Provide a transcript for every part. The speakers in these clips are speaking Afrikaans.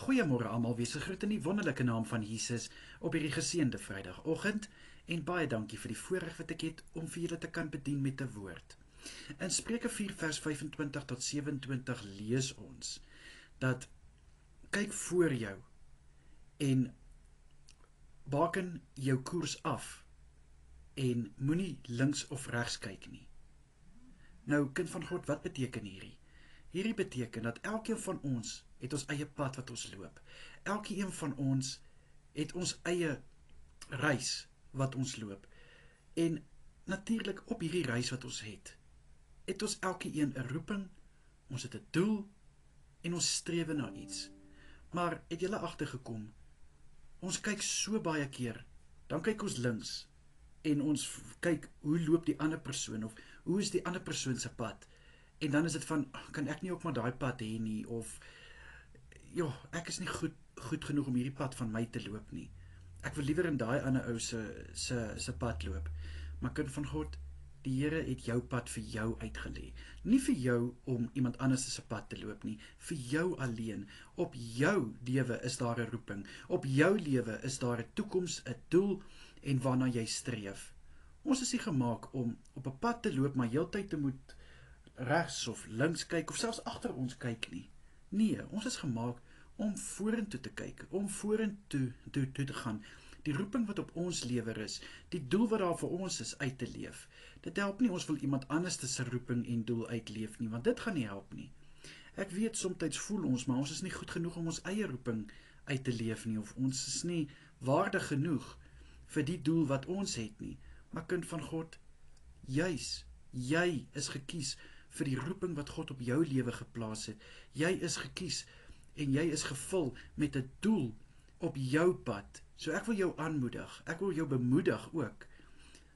Goeiemôre almal, wees gegroet in die wonderlike naam van Jesus op hierdie geseënde Vrydagoggend en baie dankie vir die voorreg wat ek het om vir julle te kan bedien met 'n woord. In Spreuke 4 vers 25 tot 27 lees ons dat kyk voor jou en baken jou koers af en moenie links of regs kyk nie. Nou, kind van God, wat beteken hierdie? Hierdie beteken dat elkeen van ons het ons eie pad wat ons loop. Elkeen van ons het ons eie reis wat ons loop. En natuurlik op hierdie reis wat ons het ons elkeen 'n roeping, ons het 'n doel en ons streef na iets. Maar het julle agtergekom, ons kyk so baie keer, dan kyk ons links en ons kyk hoe loop die ander persoon of hoe is die ander persoon se pad. En dan is dit van, kan ek nie ook maar daai pad hê nie, of ek is nie goed genoeg om hierdie pad van my te loop nie. Ek wil liewer in daai ander ou se pad loop. Maar kind van God, die Here het jou pad vir jou uitgelê. Nie vir jou om iemand anders se pad te loop nie, vir jou alleen. Op jou lewe is daar 'n roeping. Op jou lewe is daar 'n toekoms, 'n doel en waarna jy streef. Ons is nie gemaak om op 'n pad te loop, maar heeltyd te moet regs of links kyk of selfs agter ons kyk nie. Nee, ons is gemaak om vorentoe te kyk, om vorentoe te gaan. Die roeping wat op ons lewe is, die doel wat daar vir ons is, uit te leef. Dit help nie ons wil iemand anders se roeping en doel uitleef nie, want dit gaan nie help nie. Ek weet, soms voel ons, maar ons is nie goed genoeg om ons eie roeping uit te leef nie, of ons is nie waardig genoeg vir die doel wat ons het nie. Maar kind van God, jy is gekies vir die roeping wat God op jou lewe geplaas het. Jy is gekies en jy is gevul met 'n doel op jou pad. So ek wil jou aanmoedig, ek wil jou bemoedig ook.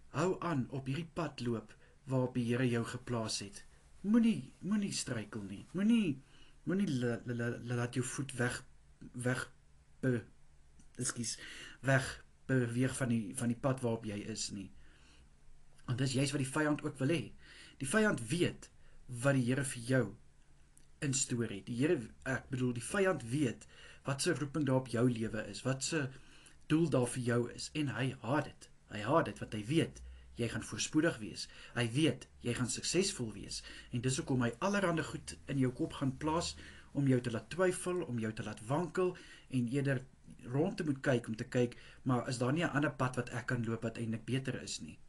Hou aan op hierdie pad loop waarop die Here jou geplaas het. Moenie struikel nie. Moenie laat jou voet weg beweeg van die pad waarop jy is nie. Want dis juist wat die vyand ook wil hê. Die vyand weet wat die Here vir jou instoor het. Die vyand weet wat se roeping daar op jou lewe is, wat se doel daar vir jou is, en hy haat dit. Hy haat dit, want hy weet, jy gaan voorspoedig wees. Hy weet, jy gaan suksesvol wees. En dis hoekom hy allerhande goed in jou kop gaan plaas, om jou te laat twyfel, om jou te laat wankel, en eerder rond te moet kyk, om te kyk, maar is daar nie 'n ander pad wat ek kan loop wat eintlik beter is nie.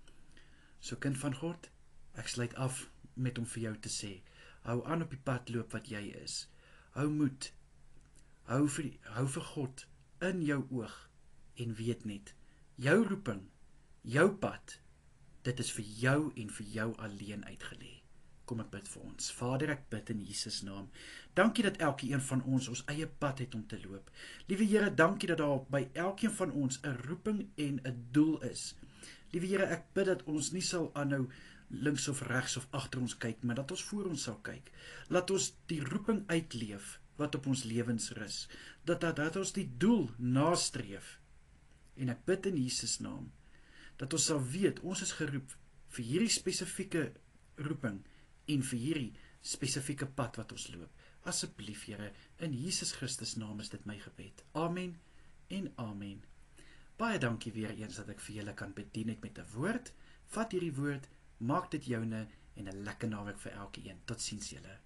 So kind van God, ek sluit af met om vir jou te sê, hou aan op die pad loop wat jy is. Hou moed, hou vir God in jou oog, en weet net, jou roeping, jou pad, dit is vir jou en vir jou alleen uitgelê. Kom ek bid vir ons. Vader, ek bid in Jesus naam. Dankie dat elkeen van ons eie pad het om te loop. Liewe Here, dankie dat daar by elkeen van ons 'n roeping en 'n doel is. Liewe Here, ek bid dat ons nie sal aanhou links of regs of agter ons kyk, maar dat ons voor ons sal kyk. Laat ons die roeping uitleef wat op ons lewens rus. Dat ons die doel nastreef. En ek bid in Jesus naam dat ons sal weet, ons is geroep vir hierdie spesifieke roeping en vir hierdie spesifieke pad wat ons loop. Asseblief, Here, in Jesus Christus naam is dit my gebed. Amen en amen. Baie dankie weer eens dat ek vir julle kan bedien het met 'n woord. Vat hierdie woord, maak dit joune en 'n lekker naweek vir elkeen. Totsiens julle.